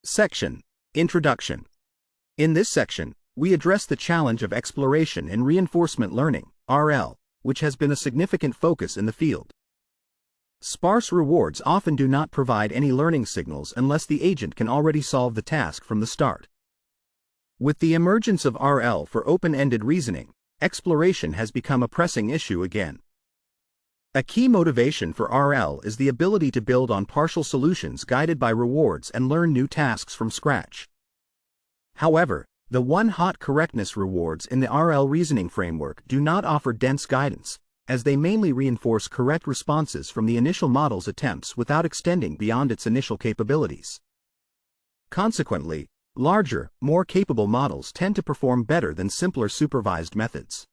Section: Introduction. In this section, we address the challenge of exploration in reinforcement learning, RL, which has been a significant focus in the field. Sparse rewards often do not provide any learning signals unless the agent can already solve the task from the start. With the emergence of RL for open-ended reasoning, exploration has become a pressing issue again. A key motivation for RL is the ability to build on partial solutions guided by rewards and learn new tasks from scratch. However, the one-hot correctness rewards in the RL reasoning framework do not offer dense guidance, as they mainly reinforce correct responses from the initial model's attempts without extending beyond its initial capabilities. Consequently, larger, more capable models tend to perform better than simpler supervised methods.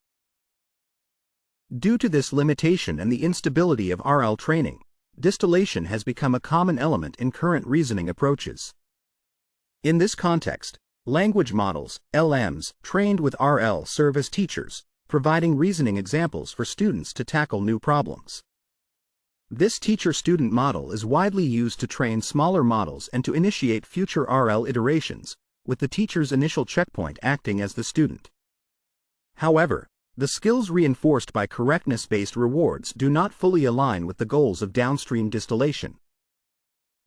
Due to this limitation and the instability of RL training, distillation has become a common element in current reasoning approaches. In this context, language models, LMs, trained with RL serve as teachers, providing reasoning examples for students to tackle new problems. This teacher-student model is widely used to train smaller models and to initiate future RL iterations, with the teacher's initial checkpoint acting as the student. However, the skills reinforced by correctness-based rewards do not fully align with the goals of downstream distillation.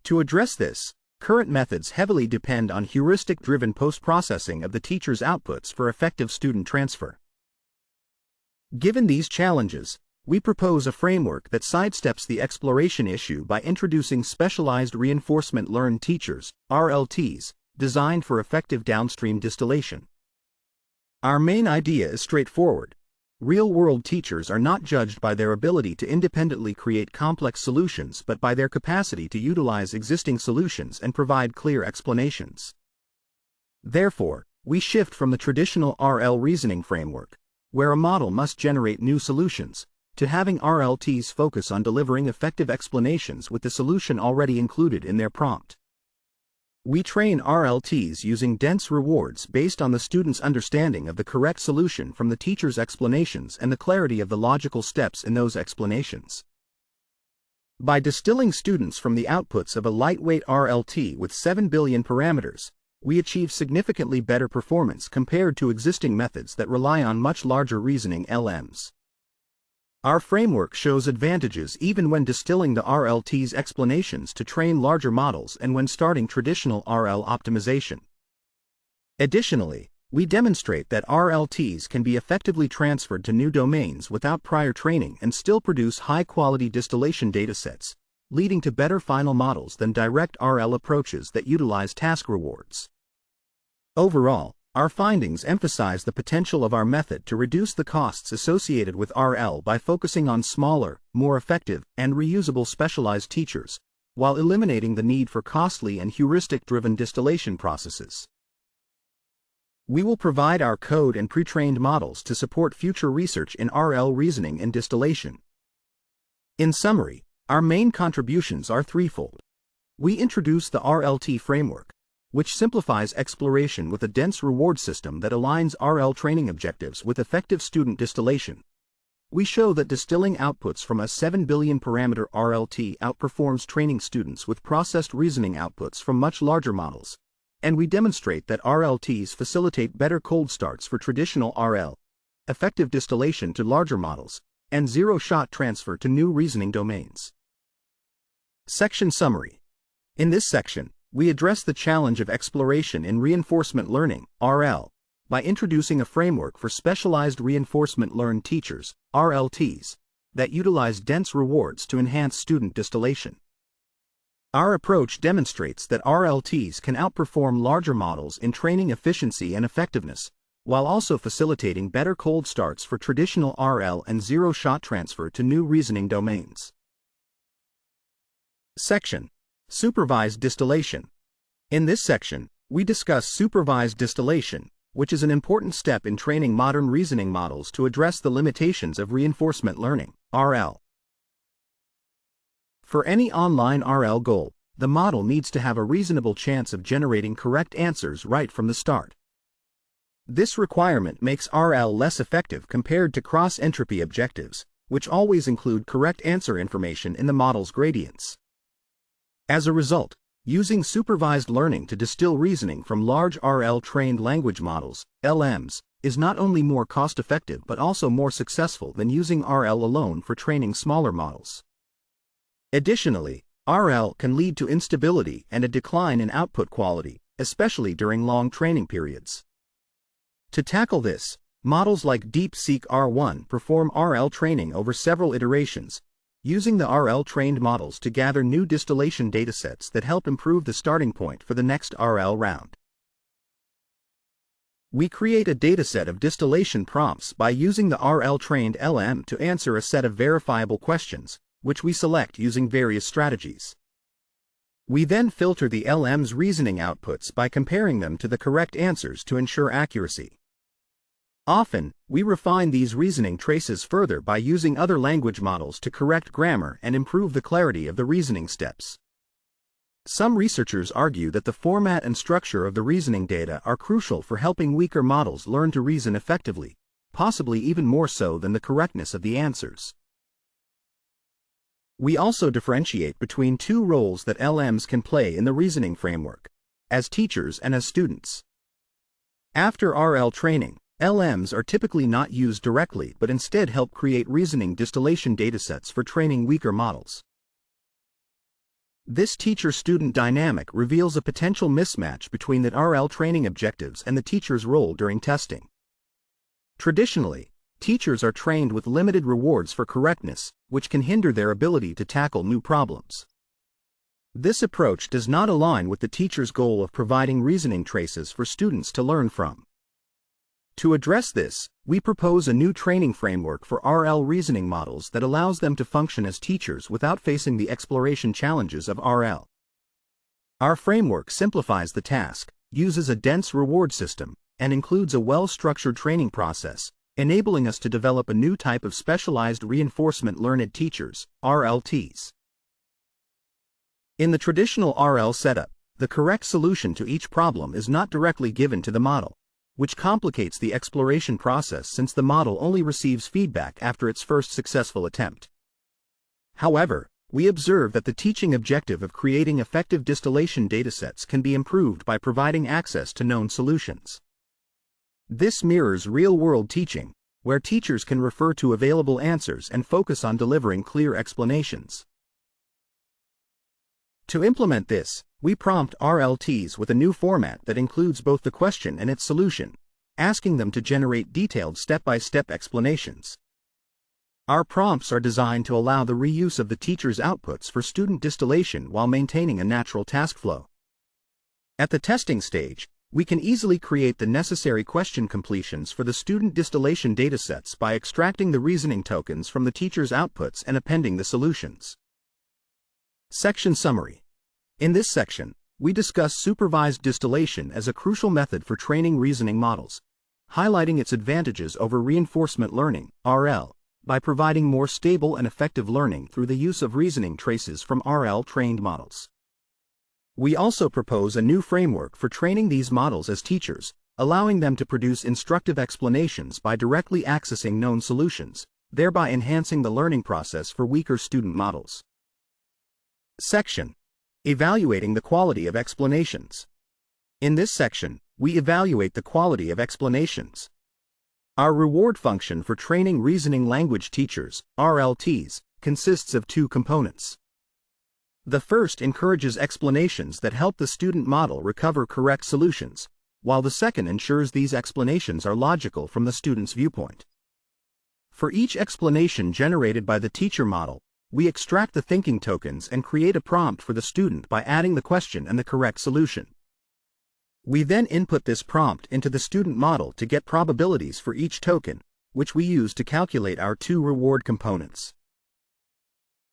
To address this, current methods heavily depend on heuristic-driven post-processing of the teacher's outputs for effective student transfer. Given these challenges, we propose a framework that sidesteps the exploration issue by introducing specialized reinforcement learned teachers, RLTs, designed for effective downstream distillation. Our main idea is straightforward. Real-world teachers are not judged by their ability to independently create complex solutions but by their capacity to utilize existing solutions and provide clear explanations. Therefore, we shift from the traditional RL reasoning framework, where a model must generate new solutions, to having RLTs focus on delivering effective explanations with the solution already included in their prompt. We train RLTs using dense rewards based on the student's understanding of the correct solution from the teacher's explanations and the clarity of the logical steps in those explanations. By distilling students from the outputs of a lightweight RLT with 7 billion parameters, we achieve significantly better performance compared to existing methods that rely on much larger reasoning LMs. Our framework shows advantages even when distilling the RLT's explanations to train larger models and when starting traditional RL optimization. Additionally, we demonstrate that RLTs can be effectively transferred to new domains without prior training and still produce high-quality distillation datasets, leading to better final models than direct RL approaches that utilize task rewards. Overall, our findings emphasize the potential of our method to reduce the costs associated with RL by focusing on smaller, more effective, and reusable specialized teachers, while eliminating the need for costly and heuristic-driven distillation processes. We will provide our code and pre-trained models to support future research in RL reasoning and distillation. In summary, our main contributions are threefold. We introduce the RLT framework, which simplifies exploration with a dense reward system that aligns RL training objectives with effective student distillation. We show that distilling outputs from a 7 billion parameter RLT outperforms training students with processed reasoning outputs from much larger models. And we demonstrate that RLTs facilitate better cold starts for traditional RL, effective distillation to larger models, and zero-shot transfer to new reasoning domains. Section Summary. In this section, we address the challenge of exploration in reinforcement learning, RL, by introducing a framework for specialized reinforcement learned teachers, RLTs, that utilize dense rewards to enhance student distillation. Our approach demonstrates that RLTs can outperform larger models in training efficiency and effectiveness, while also facilitating better cold starts for traditional RL and zero-shot transfer to new reasoning domains. Section: Supervised distillation. In this section, we discuss supervised distillation, which is an important step in training modern reasoning models to address the limitations of reinforcement learning, RL. For any online RL goal, the model needs to have a reasonable chance of generating correct answers right from the start. This requirement makes RL less effective compared to cross-entropy objectives, which always include correct answer information in the model's gradients. As a result, Using supervised learning to distill reasoning from large RL-trained language models, LMs, is not only more cost-effective but also more successful than using RL alone for training smaller models. Additionally, RL can lead to instability and a decline in output quality, especially during long training periods. To tackle this, models like DeepSeek R1 perform RL training over several iterations, using the RL-trained models to gather new distillation datasets that help improve the starting point for the next RL round. We create a dataset of distillation prompts by using the RL-trained LM to answer a set of verifiable questions, which we select using various strategies. We then filter the LM's reasoning outputs by comparing them to the correct answers to ensure accuracy. Often, we refine these reasoning traces further by using other language models to correct grammar and improve the clarity of the reasoning steps. Some researchers argue that the format and structure of the reasoning data are crucial for helping weaker models learn to reason effectively, possibly even more so than the correctness of the answers. We also differentiate between two roles that LMs can play in the reasoning framework, as teachers and as students. After RL training, LMs are typically not used directly but instead help create reasoning distillation datasets for training weaker models. This teacher-student dynamic reveals a potential mismatch between the RL training objectives and the teacher's role during testing. Traditionally, teachers are trained with limited rewards for correctness, which can hinder their ability to tackle new problems. This approach does not align with the teacher's goal of providing reasoning traces for students to learn from. To address this, we propose a new training framework for RL reasoning models that allows them to function as teachers without facing the exploration challenges of RL. Our framework simplifies the task, uses a dense reward system, and includes a well-structured training process, enabling us to develop a new type of specialized reinforcement learned teachers, RLTs. In the traditional RL setup, the correct solution to each problem is not directly given to the model, which complicates the exploration process since the model only receives feedback after its first successful attempt. However, we observe that the teaching objective of creating effective distillation datasets can be improved by providing access to known solutions. This mirrors real-world teaching, where teachers can refer to available answers and focus on delivering clear explanations. To implement this, we prompt RLTs with a new format that includes both the question and its solution, asking them to generate detailed step-by-step explanations. Our prompts are designed to allow the reuse of the teacher's outputs for student distillation while maintaining a natural task flow. At the testing stage, we can easily create the necessary question completions for the student distillation datasets by extracting the reasoning tokens from the teacher's outputs and appending the solutions. Section Summary. In this section, we discuss supervised distillation as a crucial method for training reasoning models, highlighting its advantages over reinforcement learning, RL, by providing more stable and effective learning through the use of reasoning traces from RL-trained models. We also propose a new framework for training these models as teachers, allowing them to produce instructive explanations by directly accessing known solutions, thereby enhancing the learning process for weaker student models. Section: Evaluating the quality of explanations. In this section, we evaluate the quality of explanations. Our reward function for training reasoning language teachers, RLTs, consists of two components. The first encourages explanations that help the student model recover correct solutions, while the second ensures these explanations are logical from the student's viewpoint. For each explanation generated by the teacher model, we extract the thinking tokens and create a prompt for the student by adding the question and the correct solution. We then input this prompt into the student model to get probabilities for each token, which we use to calculate our two reward components.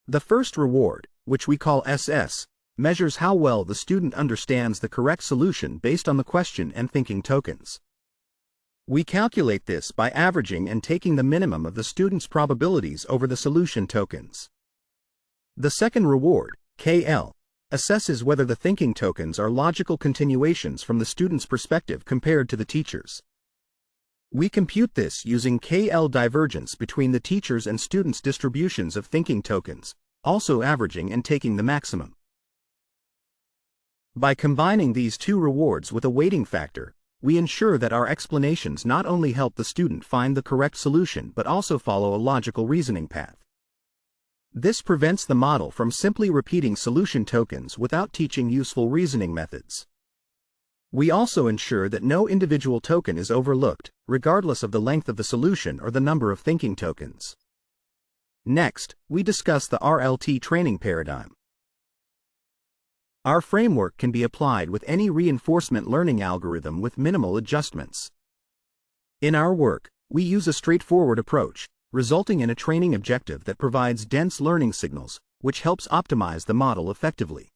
The first reward, which we call SS, measures how well the student understands the correct solution based on the question and thinking tokens. We calculate this by averaging and taking the minimum of the student's probabilities over the solution tokens. The second reward, KL, assesses whether the thinking tokens are logical continuations from the student's perspective compared to the teacher's. We compute this using KL divergence between the teacher's and student's distributions of thinking tokens, also averaging and taking the maximum. By combining these two rewards with a weighting factor, we ensure that our explanations not only help the student find the correct solution but also follow a logical reasoning path. This prevents the model from simply repeating solution tokens without teaching useful reasoning methods. We also ensure that no individual token is overlooked, regardless of the length of the solution or the number of thinking tokens. Next, we discuss the RLT training paradigm. Our framework can be applied with any reinforcement learning algorithm with minimal adjustments. In our work, we use a straightforward approach, resulting in a training objective that provides dense learning signals, which helps optimize the model effectively.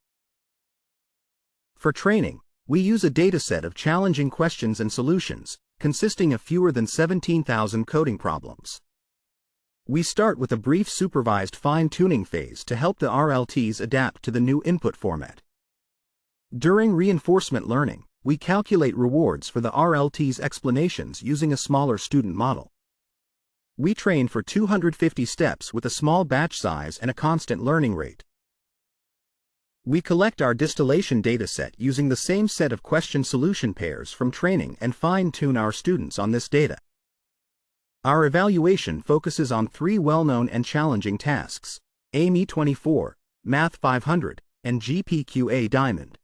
For training, we use a dataset of challenging questions and solutions, consisting of fewer than 17,000 coding problems. We start with a brief supervised fine-tuning phase to help the RLTs adapt to the new input format. During reinforcement learning, we calculate rewards for the RLTs' explanations using a smaller student model. We train for 250 steps with a small batch size and a constant learning rate. We collect our distillation dataset using the same set of question-solution pairs from training and fine-tune our students on this data. Our evaluation focuses on three well-known and challenging tasks: AME 24, Math 500, and GPQA Diamond.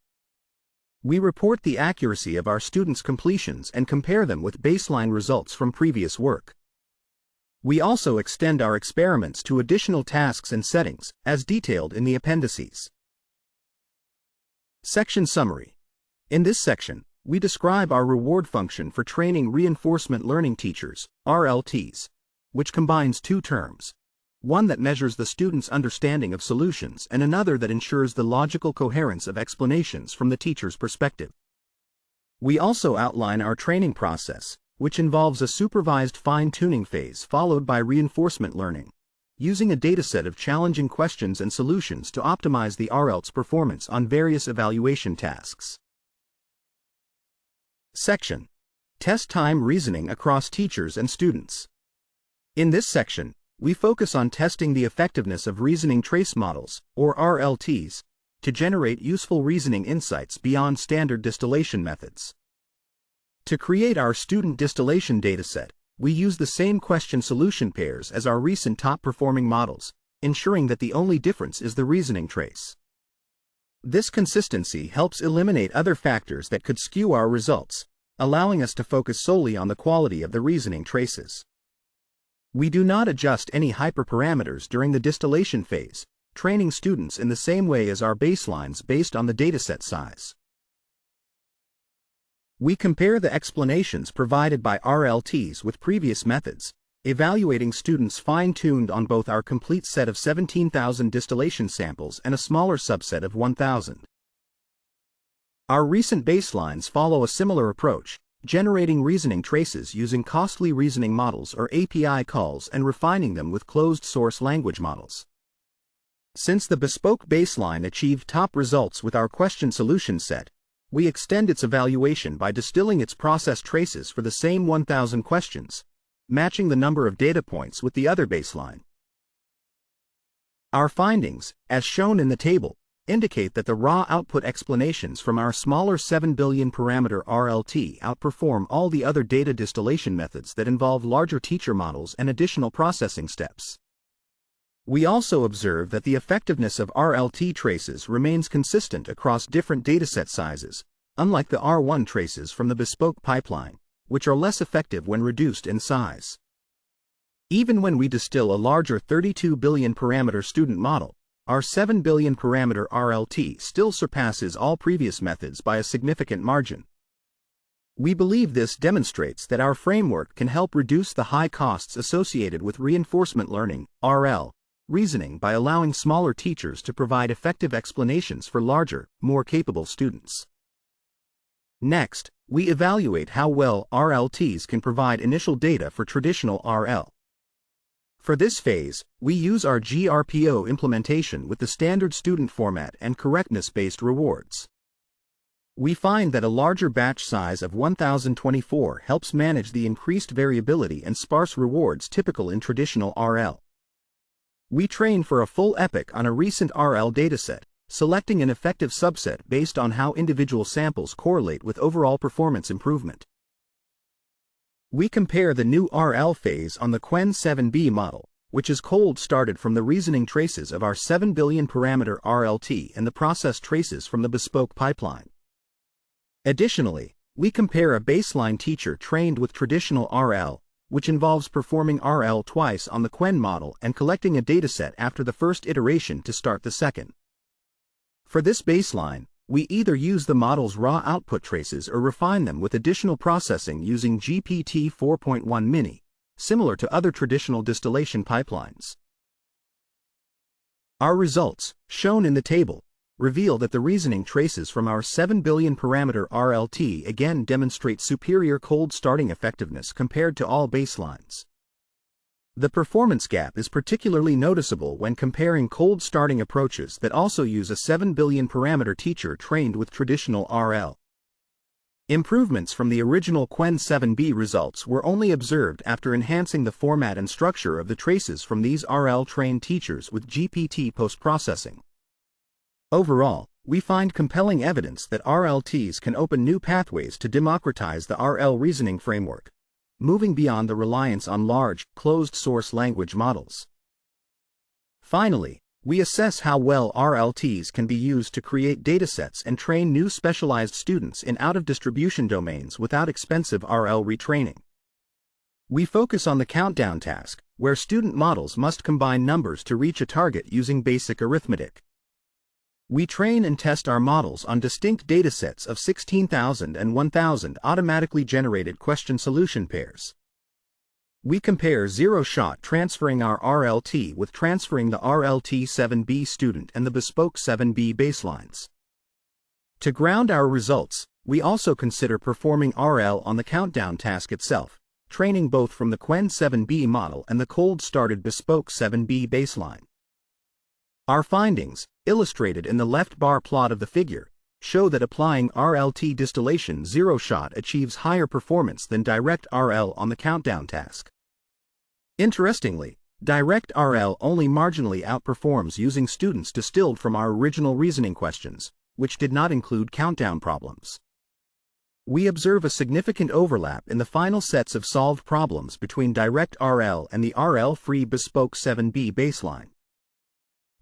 We report the accuracy of our students' completions and compare them with baseline results from previous work. We also extend our experiments to additional tasks and settings, as detailed in the appendices. Section Summary. In this section, we describe our reward function for training reinforcement learning teachers, RLTs, which combines two terms: one that measures the student's understanding of solutions and another that ensures the logical coherence of explanations from the teacher's perspective. We also outline our training process, which involves a supervised fine-tuning phase followed by reinforcement learning, using a dataset of challenging questions and solutions to optimize the RLT's performance on various evaluation tasks. Section: Test time reasoning across teachers and students. In this section, we focus on testing the effectiveness of reasoning trace models, or RLTs, to generate useful reasoning insights beyond standard distillation methods. To create our student distillation dataset, we use the same question-solution pairs as our recent top-performing models, ensuring that the only difference is the reasoning trace. This consistency helps eliminate other factors that could skew our results, allowing us to focus solely on the quality of the reasoning traces. We do not adjust any hyperparameters during the distillation phase, training students in the same way as our baselines based on the dataset size. We compare the explanations provided by RLTs with previous methods, evaluating students fine-tuned on both our complete set of 17,000 distillation samples and a smaller subset of 1,000. Our recent baselines follow a similar approach, generating reasoning traces using costly reasoning models or API calls and refining them with closed-source language models. Since the bespoke baseline achieved top results with our question-solution set, we extend its evaluation by distilling its process traces for the same 1,000 questions, matching the number of data points with the other baseline. Our findings, as shown in the table, indicate that the raw output explanations from our smaller 7 billion parameter RLT outperform all the other data distillation methods that involve larger teacher models and additional processing steps. We also observe that the effectiveness of RLT traces remains consistent across different dataset sizes, unlike the R1 traces from the bespoke pipeline, which are less effective when reduced in size. Even when we distill a larger 32 billion parameter student model, our 7 billion parameter RLT still surpasses all previous methods by a significant margin. We believe this demonstrates that our framework can help reduce the high costs associated with reinforcement learning, RL, reasoning by allowing smaller teachers to provide effective explanations for larger, more capable students. Next, we evaluate how well RLTs can provide initial data for traditional RL. For this phase, we use our GRPO implementation with the standard student format and correctness-based rewards. We find that a larger batch size of 1024 helps manage the increased variability and sparse rewards typical in traditional RL. We train for a full epoch on a recent RL dataset, selecting an effective subset based on how individual samples correlate with overall performance improvement. We compare the new RL phase on the Quen 7B model, which is cold started from the reasoning traces of our 7 billion parameter RLT and the process traces from the bespoke pipeline. Additionally, we compare a baseline teacher trained with traditional RL, which involves performing RL twice on the Quen model and collecting a dataset after the first iteration to start the second. For this baseline, we either use the model's raw output traces or refine them with additional processing using GPT 4.1 Mini, similar to other traditional distillation pipelines. Our results, shown in the table, reveal that the reasoning traces from our 7 billion parameter RLT again demonstrate superior cold starting effectiveness compared to all baselines. The performance gap is particularly noticeable when comparing cold starting approaches that also use a 7 billion parameter teacher trained with traditional RL. Improvements from the original Quen 7B results were only observed after enhancing the format and structure of the traces from these RL-trained teachers with GPT post-processing. Overall, we find compelling evidence that RLTs can open new pathways to democratize the RL reasoning framework, moving beyond the reliance on large, closed-source language models. Finally, we assess how well RLTs can be used to create datasets and train new specialized students in out-of-distribution domains without expensive RL retraining. We focus on the countdown task, where student models must combine numbers to reach a target using basic arithmetic. We train and test our models on distinct datasets of 16,000 and 1,000 automatically generated question solution pairs. We compare zero-shot transferring our RLT with transferring the RLT 7B student and the bespoke 7B baselines. To ground our results, we also consider performing RL on the countdown task itself, training both from the Quen 7B model and the cold-started bespoke 7B baseline. Our findings, illustrated in the left bar plot of the figure, show that applying RLT distillation zero-shot achieves higher performance than direct RL on the countdown task. Interestingly, direct RL only marginally outperforms using students distilled from our original reasoning questions, which did not include countdown problems. We observe a significant overlap in the final sets of solved problems between direct RL and the RL-free bespoke 7B baseline.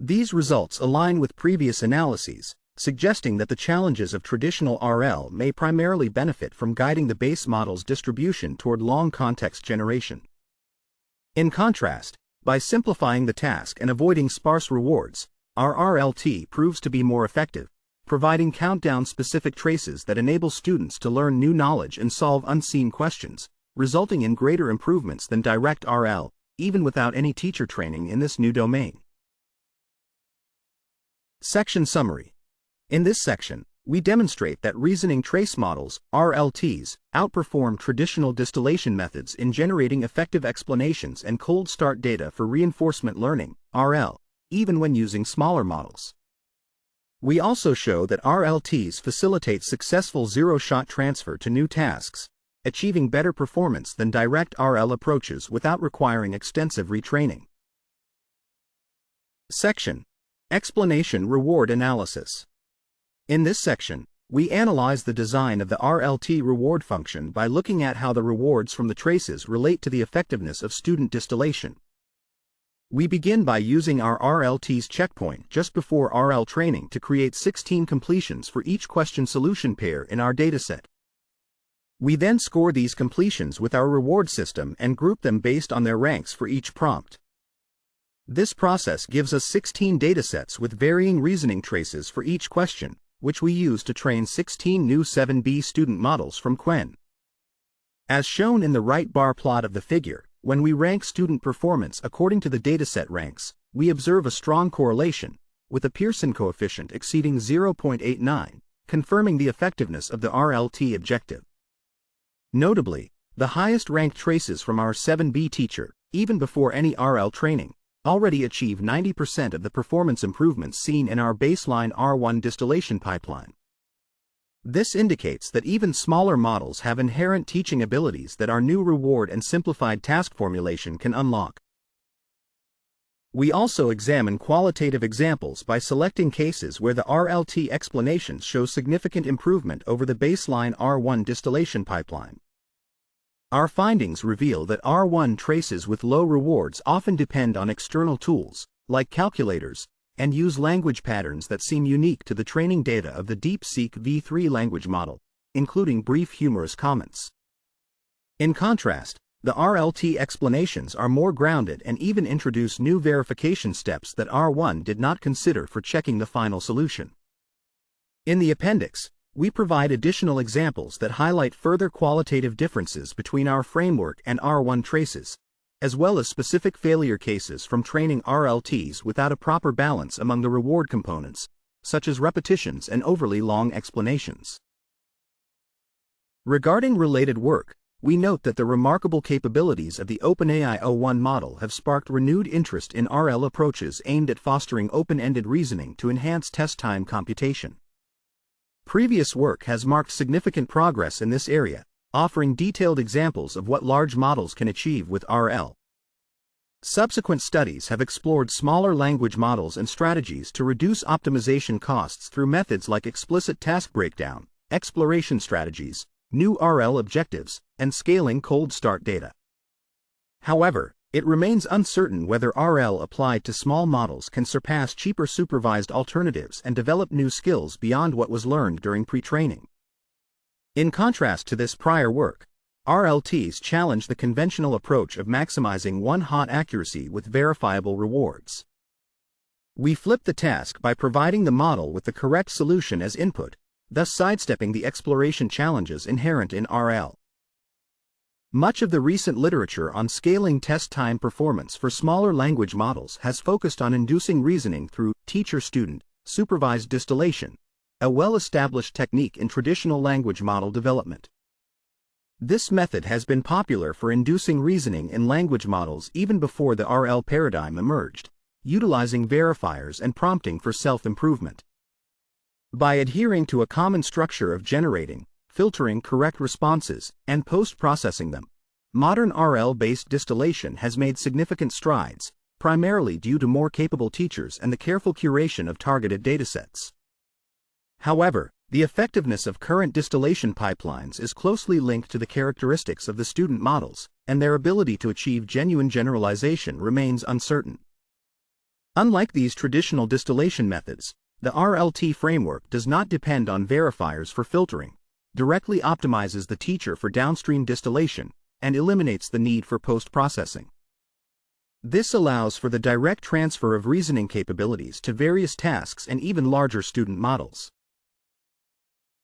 These results align with previous analyses, suggesting that the challenges of traditional RL may primarily benefit from guiding the base model's distribution toward long context generation. In contrast, by simplifying the task and avoiding sparse rewards, our RLT proves to be more effective, providing countdown-specific traces that enable students to learn new knowledge and solve unseen questions, resulting in greater improvements than direct RL, even without any teacher training in this new domain. Section Summary. In this section, we demonstrate that reasoning trace models, RLTs, outperform traditional distillation methods in generating effective explanations and cold start data for reinforcement learning, RL, even when using smaller models. We also show that RLTs facilitate successful zero-shot transfer to new tasks, achieving better performance than direct RL approaches without requiring extensive retraining. Section: Explanation Reward Analysis. In this section, we analyze the design of the RLT reward function by looking at how the rewards from the traces relate to the effectiveness of student distillation. We begin by using our RLT's checkpoint just before RL training to create 16 completions for each question solution pair in our dataset. We then score these completions with our reward system and group them based on their ranks for each prompt. This process gives us 16 datasets with varying reasoning traces for each question, which we use to train 16 new 7B student models from Quen. As shown in the right bar plot of the figure, when we rank student performance according to the dataset ranks, we observe a strong correlation, with a Pearson coefficient exceeding 0.89, confirming the effectiveness of the RLT objective. Notably, the highest-ranked traces from our 7B teacher, even before any RL training, already achieve 90% of the performance improvements seen in our baseline R1 distillation pipeline. This indicates that even smaller models have inherent teaching abilities that our new reward and simplified task formulation can unlock. We also examine qualitative examples by selecting cases where the RLT explanations show significant improvement over the baseline R1 distillation pipeline. Our findings reveal that R1 traces with low rewards often depend on external tools, like calculators, and use language patterns that seem unique to the training data of the DeepSeek v3 language model, including brief humorous comments. In contrast, the RLT explanations are more grounded and even introduce new verification steps that R1 did not consider for checking the final solution. In the appendix, we provide additional examples that highlight further qualitative differences between our framework and R1 traces, as well as specific failure cases from training RLTs without a proper balance among the reward components, such as repetitions and overly long explanations. Regarding related work, we note that the remarkable capabilities of the OpenAI O1 model have sparked renewed interest in RL approaches aimed at fostering open-ended reasoning to enhance test time computation. Previous work has marked significant progress in this area, offering detailed examples of what large models can achieve with RL. Subsequent studies have explored smaller language models and strategies to reduce optimization costs through methods like explicit task breakdown, exploration strategies, new RL objectives, and scaling cold start data. However, it remains uncertain whether RL applied to small models can surpass cheaper supervised alternatives and develop new skills beyond what was learned during pre-training. In contrast to this prior work, RLTs challenge the conventional approach of maximizing one-hot accuracy with verifiable rewards. We flip the task by providing the model with the correct solution as input, thus sidestepping the exploration challenges inherent in RL. Much of the recent literature on scaling test time performance for smaller language models has focused on inducing reasoning through teacher-student supervised distillation, a well-established technique in traditional language model development. This method has been popular for inducing reasoning in language models even before the RL paradigm emerged, utilizing verifiers and prompting for self-improvement. By adhering to a common structure of generating, filtering correct responses, and post-processing them, modern RL-based distillation has made significant strides, primarily due to more capable teachers and the careful curation of targeted datasets. However, the effectiveness of current distillation pipelines is closely linked to the characteristics of the student models, and their ability to achieve genuine generalization remains uncertain. Unlike these traditional distillation methods, the RLT framework does not depend on verifiers for filtering, directly optimizes the teacher for downstream distillation, and eliminates the need for post-processing. This allows for the direct transfer of reasoning capabilities to various tasks and even larger student models.